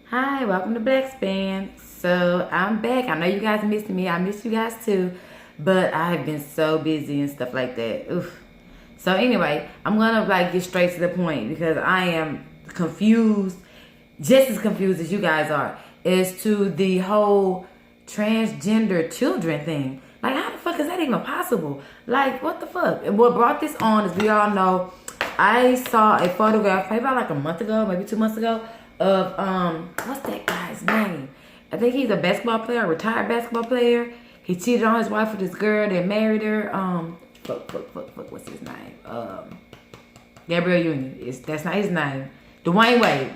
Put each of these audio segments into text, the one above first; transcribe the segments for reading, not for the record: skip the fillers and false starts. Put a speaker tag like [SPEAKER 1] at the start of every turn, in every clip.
[SPEAKER 1] Hi, welcome to Black Span. So I'm back. I know you guys missed me. I miss you guys too, but I have been so busy and stuff like that. Oof. So anyway, I'm gonna get straight to the point because I am confused, just as confused as you guys are, as to the whole transgender children thing. Like, how the fuck is that even possible? Like, what the fuck? And what brought this on, as we all know, I saw a photograph maybe about a month ago, maybe 2 months ago, of what's that guy's name? I think he's a basketball player, a retired basketball player. He cheated on his wife with this girl that married her. What's his name? Gabriel Union. That's not his name. Dwayne Wade.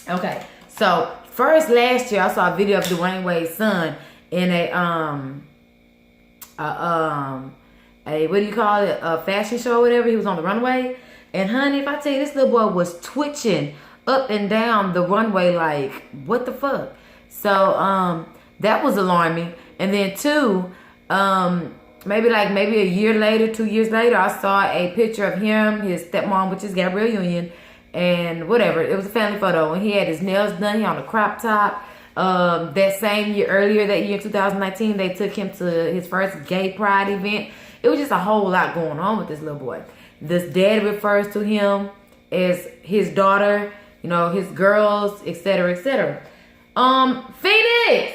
[SPEAKER 1] Okay. So first last year I saw a video of Dwayne Wade's son in a what do you call it? A fashion show or whatever. He was on the runway. And honey, if I tell you, this little boy was twitching up and down the runway like, what the fuck? So that was alarming. And then two, maybe a year later, 2 years later, I saw a picture of him, his stepmom, which is Gabrielle Union, and whatever. It was a family photo, and he had his nails done. He on a crop top. That same year, earlier that year, 2019, they took him to his first gay pride event. It was just a whole lot going on with this little boy. This dad refers to him as his daughter, you know, his girls, etc., etc. Phoenix!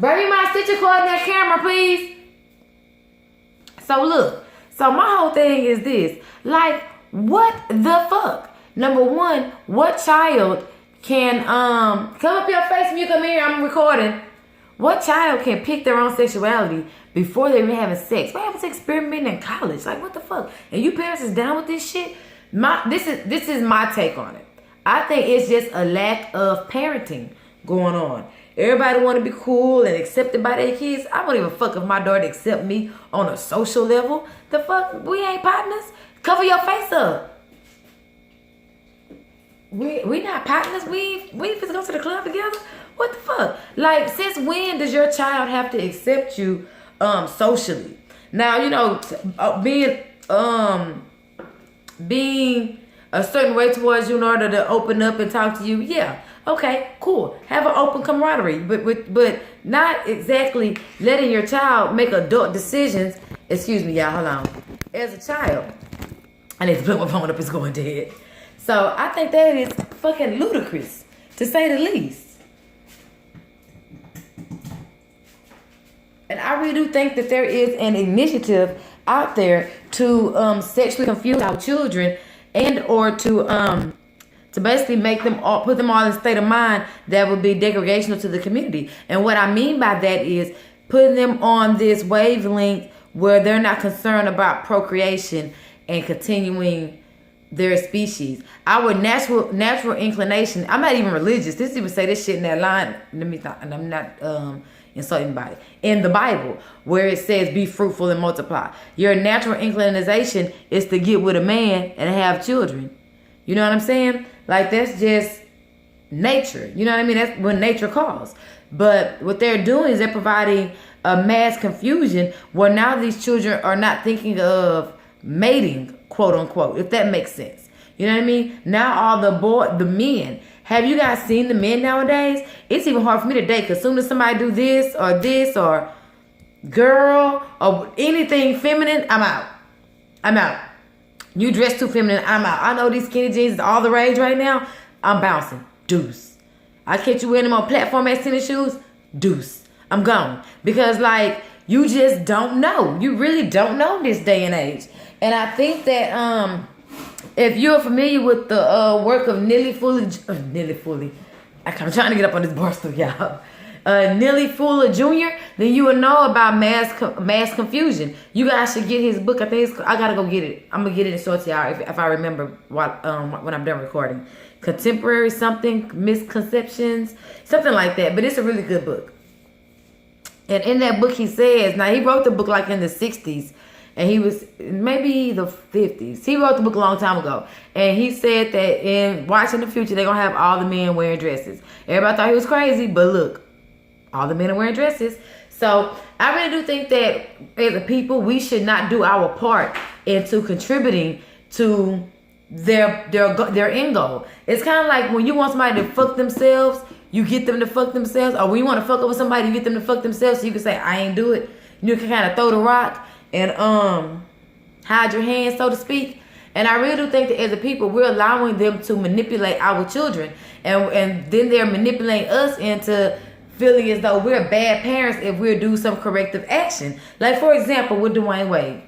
[SPEAKER 1] Bring me my stitcher cord in that camera, please. So look, so my whole thing is this. Like, what the fuck? Number one, what child can, come up your face when you come here, I'm recording. What child can pick their own sexuality before they even having sex? What happens to experimenting in college? Like, what the fuck? And you parents is down with this shit? This is my take on it. I think it's just a lack of parenting going on. Everybody want to be cool and accepted by their kids. I don't even fuck if my daughter accept me on a social level. The fuck? We ain't partners. Cover your face up. We not partners. We just go to the club together. What the fuck? Like, since when does your child have to accept you socially? Now, you know, being a certain way towards you in order to open up and talk to you, yeah, okay, cool. Have an open camaraderie, but not exactly letting your child make adult decisions. Excuse me, y'all, hold on. As a child, I need to put my phone up. It's going dead. So I think that is fucking ludicrous, to say the least. And I really do think that there is an initiative out there to sexually confuse our children and or to basically make them all, put them all in a state of mind that would be degradational to the community. And what I mean by that is putting them on this wavelength where they're not concerned about procreation and continuing their species. Our natural inclination. I'm not even religious. This even say this shit in that line. Let me stop. And I'm not insulting anybody. In the Bible, where it says, "Be fruitful and multiply." Your natural inclination is to get with a man and have children. You know what I'm saying? Like, that's just nature. You know what I mean? That's when nature calls. But what they're doing is they're providing a mass confusion where now these children are not thinking of mating, quote unquote, if that makes sense. You know what I mean? Now all the men. Have you guys seen the men nowadays? It's even hard for me to date because as soon as somebody do this or girl or anything feminine, I'm out. You dress too feminine, I'm out. I know these skinny jeans is all the rage right now. I'm bouncing. Deuce. I catch you wearing them on platform as tennis shoes. Deuce. I'm gone. Because, like, you just don't know. You really don't know this day and age. And I think that if you're familiar with the work of Neely Fuller, I'm trying to get up on this bar stool, y'all. Neely Fuller Jr., then you will know about mass confusion. You guys should get his book. I gotta go get it. I'm gonna get it and show it to y'all if I remember when I'm done recording. Contemporary something, misconceptions, something like that. But it's a really good book. And in that book he says, now he wrote the book like in the 60s. And he was maybe the 50s. He wrote the book a long time ago. And he said that in watching the future, they're going to have all the men wearing dresses. Everybody thought he was crazy, but look, all the men are wearing dresses. So I really do think that as a people, we should not do our part into contributing to their end goal. It's kind of like when you want somebody to fuck themselves, you get them to fuck themselves, or when you want to fuck over somebody, you get them to fuck themselves, so you can say, I ain't do it. You can kind of throw the rock and hide your hands, so to speak. And I really do think that as a people, we're allowing them to manipulate our children, and then they're manipulating us into feeling as though we're bad parents if we do some corrective action. Like, for example, with Dwayne Wade.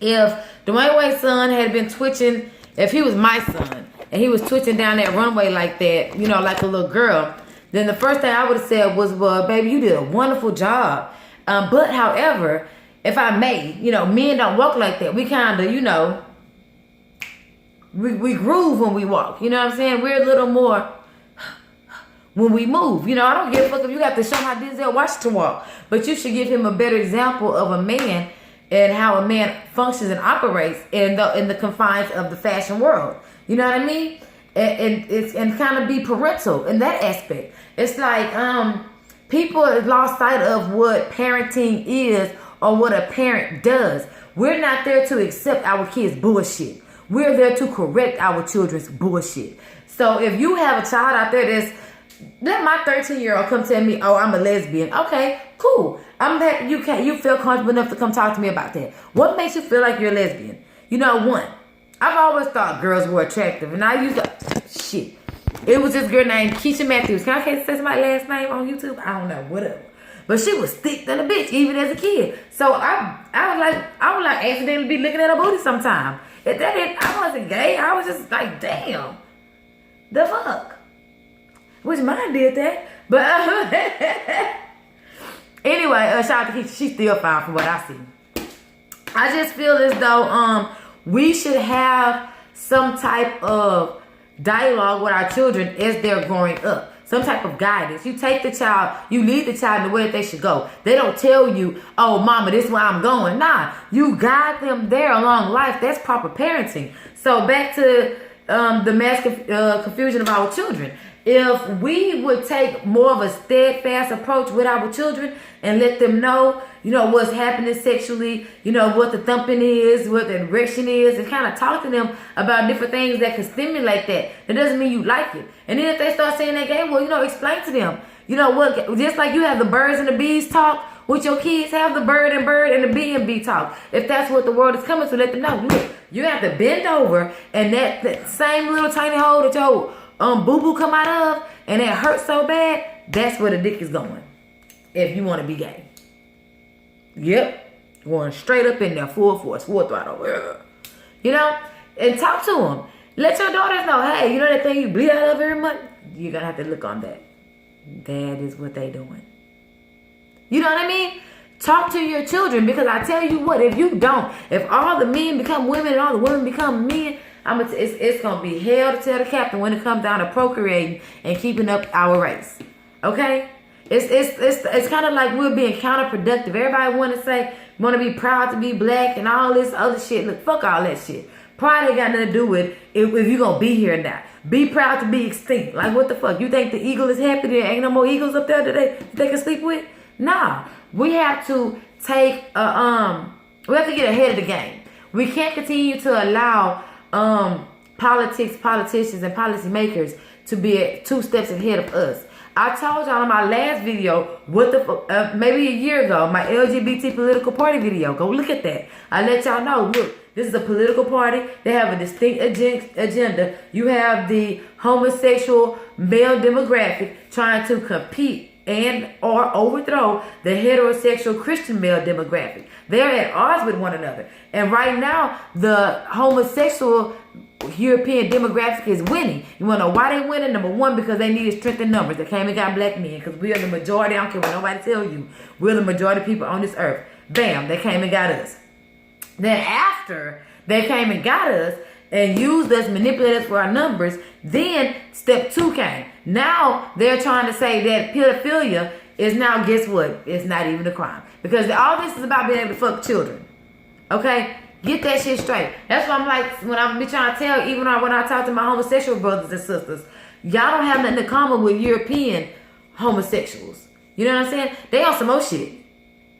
[SPEAKER 1] If Dwayne Wade's son had been twitching, if he was my son, and he was twitching down that runway like that, you know, like a little girl, then the first thing I would have said was, well, baby, you did a wonderful job. But, however, if I may, you know, men don't walk like that. We kind of, you know, we groove when we walk. You know what I'm saying? We're a little more when we move. You know, I don't give a fuck if you have to show how Denzel Washington walk. But you should give him a better example of a man and how a man functions and operates in the confines of the fashion world. You know what I mean? And kind of be parental in that aspect. It's like people have lost sight of what parenting is or what a parent does. We're not there to accept our kids' bullshit. We're there to correct our children's bullshit. So if you have a child out there let my 13-year-old come tell me, oh, I'm a lesbian. Okay, cool. I'm happy you feel comfortable enough to come talk to me about that. What makes you feel like you're a lesbian? You know, one, I've always thought girls were attractive, and I used to, shit. It was this girl named Keisha Matthews. Can I say my last name on YouTube? I don't know, whatever. But she was thick than a bitch, even as a kid. So I would like accidentally be looking at her booty sometime. If that didn't, I wasn't gay. I was just like, damn, the fuck. Which mine did that. But anyway, shout out to Keisha. She's still fine from what I see. I just feel as though we should have some type of dialogue with our children as they're growing up. Some type of guidance. You take the child, you lead the child in the way that they should go. They don't tell you, oh, mama, this is where I'm going. Nah, you guide them there along life. That's proper parenting. So back to the mass confusion of our children. If we would take more of a steadfast approach with our children and let them know, you know, what's happening sexually, you know, what the thumping is, what the erection is, and kind of talk to them about different things that can stimulate that. That doesn't mean you like it. And then if they start saying that game, well, you know, explain to them, you know what, just like you have the birds and the bees talk with your kids, have the bird and the bee and bee talk. If that's what the world is coming to, let them know, look, you have to bend over and that same little tiny hole that your boo-boo come out of, and it hurts so bad, that's where the dick is going. If you want to be gay. Yep. Going straight up in there, full force, full throttle. You know? And talk to them. Let your daughters know, hey, you know that thing you bleed out of every month? You're going to have to look on that. That is what they doing. You know what I mean? Talk to your children, because I tell you what, if you don't, if all the men become women and all the women become men, it's going to be hell to tell the captain when it comes down to procreating and keeping up our race. Okay? It's kind of like we're being counterproductive. Everybody want to be proud to be black and all this other shit. Look, fuck all that shit. Pride ain't got nothing to do with if you're going to be here or not. Be proud to be extinct. Like, what the fuck? You think the eagle is happy there ain't no more eagles up there that they can sleep with? Nah. We have to we have to get ahead of the game. We can't continue to allow politicians, and policymakers to be 2 steps ahead of us. I told y'all in my last video, maybe a year ago, my LGBT political party video. Go look at that. I let y'all know, look, this is a political party. They have a distinct agenda. You have the homosexual male demographic trying to compete and or overthrow the heterosexual Christian male demographic. They're at odds with one another. And right now, the homosexual European demographic is winning. You want to know why they winning? Number one, because they needed strength in numbers. They came and got black men, because we are the majority. I don't care what nobody tell you. We're the majority of people on this earth. Bam, they came and got us. Then after they came and got us and used us, manipulated us for our numbers, then step 2 came. Now they're trying to say that pedophilia is now, guess what? It's not even a crime. Because all this is about being able to fuck children. Okay? Get that shit straight. That's what I'm like, when I be trying to tell, even when I talk to my homosexual brothers and sisters, y'all don't have nothing in common with European homosexuals. You know what I'm saying? They on some more shit.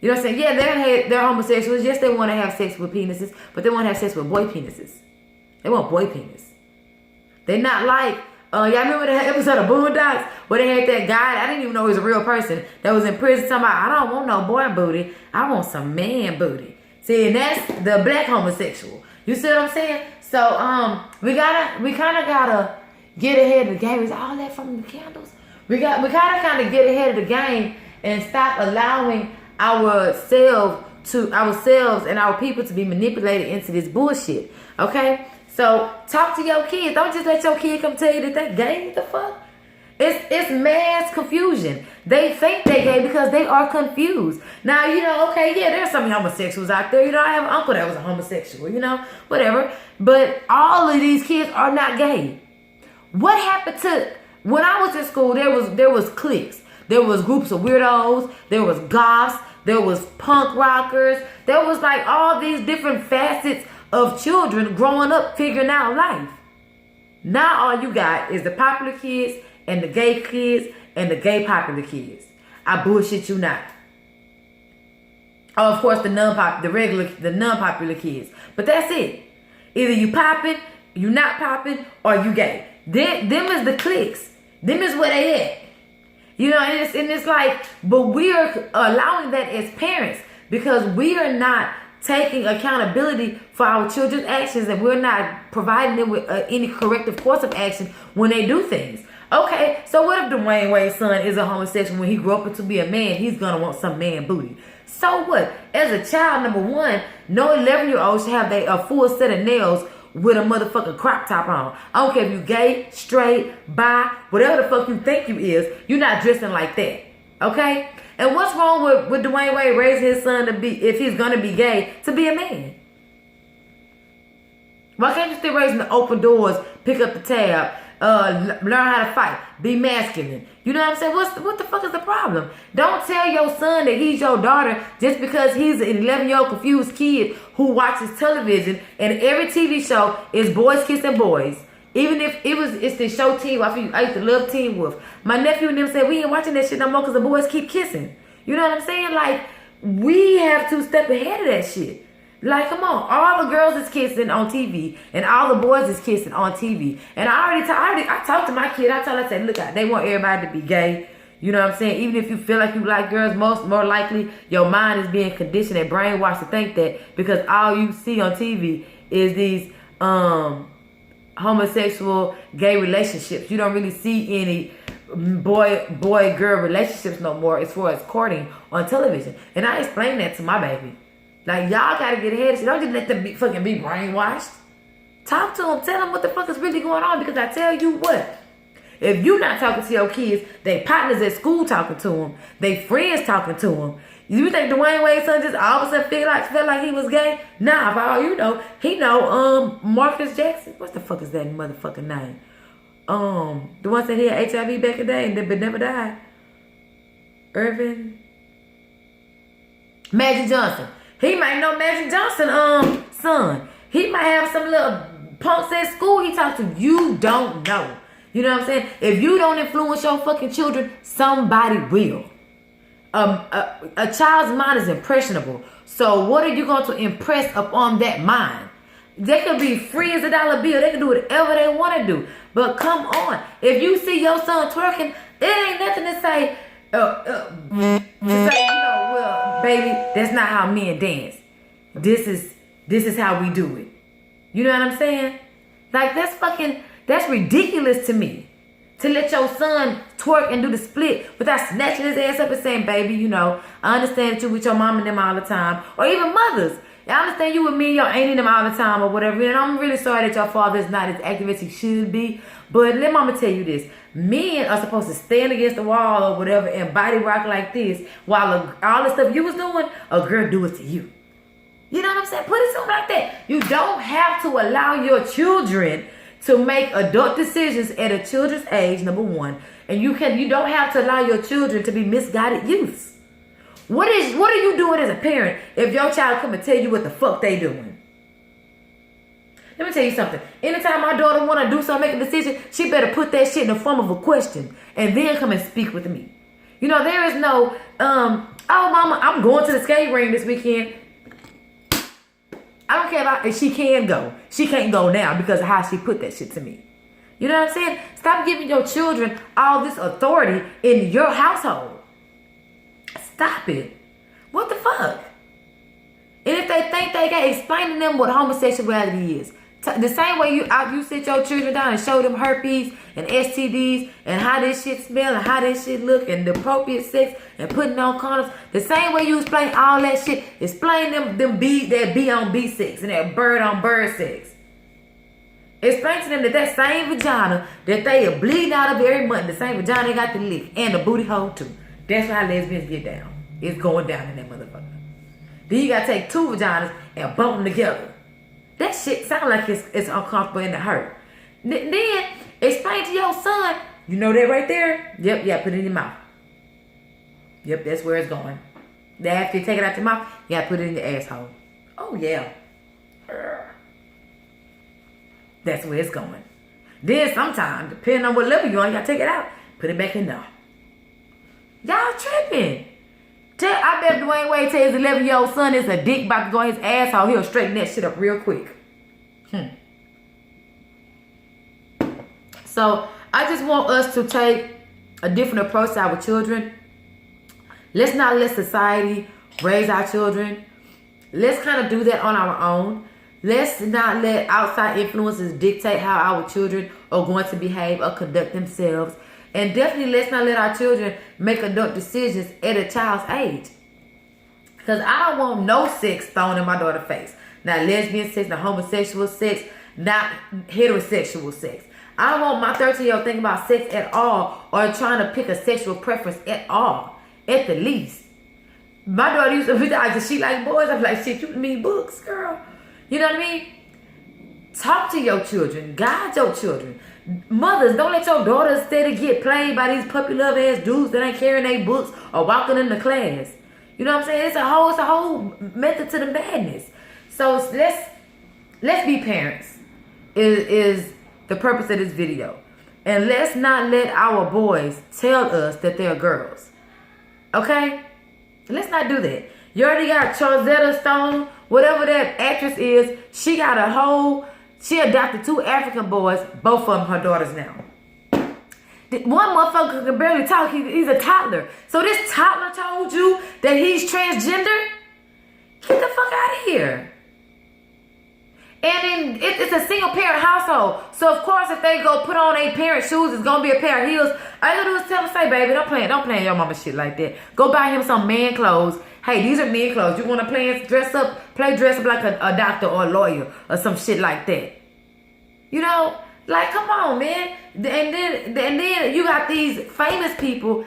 [SPEAKER 1] You know what I'm saying? Yeah, they're homosexuals. Yes, they want to have sex with penises, but they want to have sex with boy penises. They want boy penis. They not like, y'all remember that episode of Boondocks where they had that guy, I didn't even know he was a real person, that was in prison talking about, I don't want no boy booty, I want some man booty. See, and that's the black homosexual. You see what I'm saying? So, we kind of gotta get ahead of the game. Is all that from the candles? We gotta kind of get ahead of the game and stop allowing ourselves and our people to be manipulated into this bullshit. Okay? So talk to your kids. Don't just let your kid come tell you that they gay. What the fuck? It's mass confusion. They think they gay because they are confused. Now, okay, yeah, there's some homosexuals out there. I have an uncle that was a homosexual, whatever. But all of these kids are not gay. What happened to when I was in school? There was cliques. There was groups of weirdos. There was goths. There was punk rockers. There was like all these different facets of children growing up figuring out life. Now all you got is the popular kids and the gay kids and the gay popular kids. I bullshit you not. Oh, of course the non-popular kids. But that's it. Either you popping, you not popping, or you gay. Them is the cliques. Them is where they at. And it's like, but we're allowing that as parents because we are not taking accountability for our children's actions, and we're not providing them with any corrective course of action when they do things. Okay, so what if Dwayne Wade's son is a homosexual? When he grew up to be a man, he's gonna want some man booty. So what? As a child, number one, no 11-year-old should have a full set of nails with a motherfucking crop top on. I don't care if you gay, straight, bi, whatever the fuck you think you is, you're not dressing like that. Okay? And what's wrong with Dwayne Wade raising his son to be, if he's gonna be gay, to be a man? Why can't you still raise him to open doors, pick up the tab, learn how to fight, be masculine? You know what I'm saying? What the fuck is the problem? Don't tell your son that he's your daughter just because he's an 11-year-old confused kid who watches television and every TV show is boys kissing boys. Even if it's the show Teen Wolf. I used to love Teen Wolf. My nephew and them said we ain't watching that shit no more because the boys keep kissing. You know what I'm saying? Like, we have to step ahead of that shit. Like, come on, all the girls is kissing on TV and all the boys is kissing on TV. And I talked to my kid. I said, look, they want everybody to be gay. You know what I'm saying? Even if you feel like you like girls, more likely your mind is being conditioned and brainwashed to think that because all you see on TV is these homosexual gay relationships. You don't really see any boy girl relationships no more as far as courting on television. And I explained that to my baby. Like, y'all gotta get ahead of shit. Don't just let them be brainwashed. Talk to them. Tell them what the fuck is really going on. Because I tell you what, if you not talking to your kids, they partners at school talking to them, they friends talking to them. You think Dwayne Wade's son just all of a sudden felt like he was gay? Nah, for all you know, he know Marcus Jackson. What the fuck is that motherfucking name? The one that he had HIV back in the day but never died. Magic Johnson. He might know Magic Johnson, son. He might have some little punks at school he talks to. You don't know. You know what I'm saying? If you don't influence your fucking children, somebody will. A child's mind is impressionable. So what are you going to impress upon that mind? They could be free as a dollar bill. They can do whatever they want to do. But come on. If you see your son twerking, it ain't nothing to say, well, baby, that's not how men dance. This is how we do it. You know what I'm saying? Like, that's ridiculous to me. To let your son twerk and do the split without snatching his ass up and saying, baby, I understand that you with your mom and them all the time. Or even mothers. I understand you with me, your auntie and them all the time or whatever. And I'm really sorry that your father is not as active as he should be. But let mama tell you this. Men are supposed to stand against the wall or whatever and body rock like this while all the stuff you was doing, a girl do it to you. You know what I'm saying? Put it something like that. You don't have to allow your children to make adult decisions at a children's age, number one. And you don't have to allow your children to be misguided youths. What are you doing as a parent if your child come and tell you what the fuck they doing? Let me tell you something. Anytime my daughter want to do something, make a decision, she better put that shit in the form of a question and then come and speak with me. There is no, oh mama, I'm going to the skate ring this weekend. I don't care about if she can go. She can't go now because of how she put that shit to me. You know what I'm saying? Stop giving your children all this authority in your household. Stop it. What the fuck? And if they think they can, explain to them what homosexuality is. The same way you sit your children down and show them herpes and STDs and how this shit smell and how this shit look and the appropriate sex and putting on condoms. The same way you explain all that shit, explain that B on B sex and that bird on bird sex. Explain to them that same vagina that they are bleeding out of every month, the same vagina they got to lick and the booty hole too. That's how lesbians get down. It's going down in that motherfucker. Then you gotta take two vaginas and bump them together. That shit sound like it's uncomfortable and it hurt. Then explain to your son, you know that right there? Yep, yeah, put it in your mouth. Yep, that's where it's going. Then after you take it out your mouth, you gotta put it in your asshole. Oh yeah. That's where it's going. Then sometimes, depending on what level you're on, you gotta take it out, put it back in there. Y'all tripping. I bet Dwayne Wade tells his 11-year-old son is a dick about to go in his asshole. He'll straighten that shit up real quick. So I just want us to take a different approach to our children. Let's not let society raise our children. Let's kind of do that on our own. Let's not let outside influences dictate how our children are going to behave or conduct themselves. And definitely let's not let our children make adult decisions at a child's age. Because I don't want no sex thrown in my daughter's face. Not lesbian sex, not homosexual sex, not heterosexual sex. I don't want my 13-year-old thinking about sex at all or trying to pick a sexual preference at all. At the least. My daughter used to be like, she like boys. I'm like, shit, you mean books, girl. You know what I mean? Talk to your children. Guide your children. Mothers, don't let your daughters steady get played by these puppy love ass dudes that ain't carrying their books or walking in the class. You know what I'm saying? It's a whole method to the madness. So let's be parents. Is the purpose of this video. And let's not let our boys tell us that they're girls. Okay? Let's not do that. You already got Charzetta Stone, whatever that actress is. She adopted 2 African boys, both of them her daughters now. One motherfucker can barely talk, he's a toddler. So this toddler told you that he's transgender? Get the fuck out of here. And then it's a single parent household. So of course if they go put on a parent's shoes, it's gonna be a pair of heels. All you gotta do is tell them, say, baby, don't play your mama shit like that. Go buy him some man clothes. Hey, these are men clothes. You want to play dress up like a doctor or a lawyer or some shit like that. You know, like come on, man. And then you got these famous people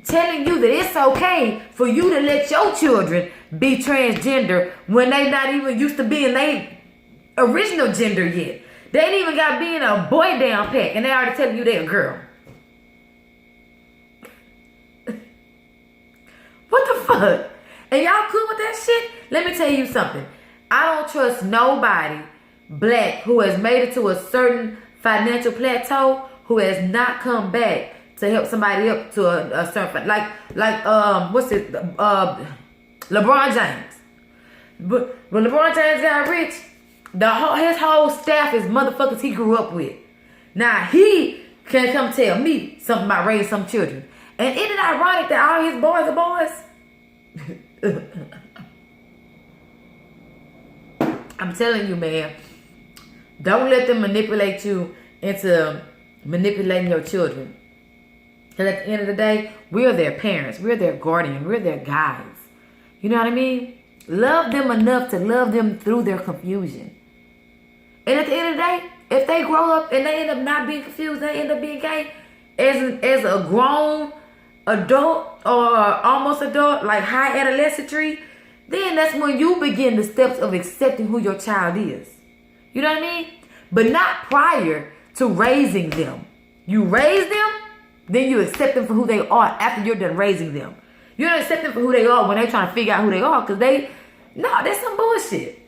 [SPEAKER 1] telling you that it's okay for you to let your children be transgender when they not even used to being they original gender yet. They ain't even got being a boy down pack, and they already telling you they're a girl. What the fuck? And y'all cool with that shit? Let me tell you something. I don't trust nobody black who has made it to a certain financial plateau who has not come back to help somebody up to a certain, what's it? LeBron James. But when LeBron James got rich, his whole staff is motherfuckers he grew up with. Now he can come tell me something about raising some children. And isn't it ironic that all his boys are boys? I'm telling you, man, don't let them manipulate you into manipulating your children. Because at the end of the day, we're their parents, we're their guardian, we're their guides. You know what I mean? Love them enough to love them through their confusion. And at the end of the day, if they grow up and they end up not being confused, they end up being gay, as a grown adult or almost adult, like high adolescentry, then that's when you begin the steps of accepting who your child is. You know what I mean? But not prior to raising them. You raise them, then you accept them for who they are after you're done raising them. You don't accept them for who they are when they're trying to figure out who they are, because that's some bullshit.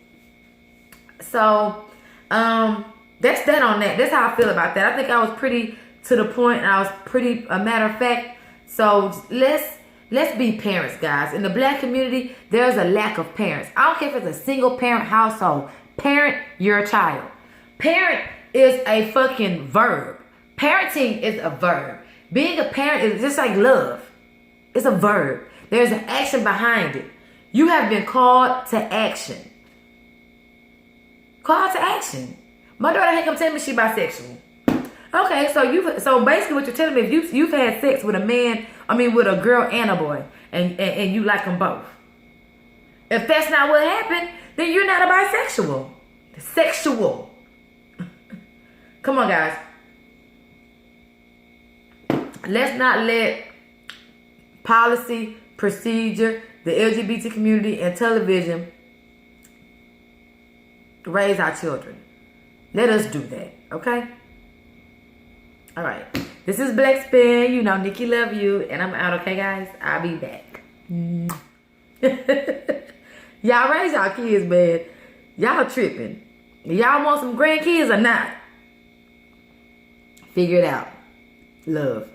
[SPEAKER 1] So, that's that on that. That's how I feel about that. I think I was pretty to the point and I was pretty a matter of fact. So let's Let's be parents, guys. In the black community, there's a lack of parents. I don't care if it's a single parent household. Parent your child. Parent is a fucking verb. Parenting is a verb. Being a parent is just like love. It's a verb. There's an action behind it. You have been called to action. Called to action. My daughter ain't come tell me she bisexual. Okay, so basically what you're telling me, if you've had sex with a man, with a girl and a boy, and you like them both. If that's not what happened, then you're not a bisexual. Sexual. Come on, guys. Let's not let policy, procedure, the LGBT community, and television raise our children. Let us do that, okay? All right. This is Black Spin. You know, Nikki love you, and I'm out, okay, guys? I'll be back. Y'all raise y'all kids, man. Y'all tripping. Y'all want some grandkids or not? Figure it out. Love.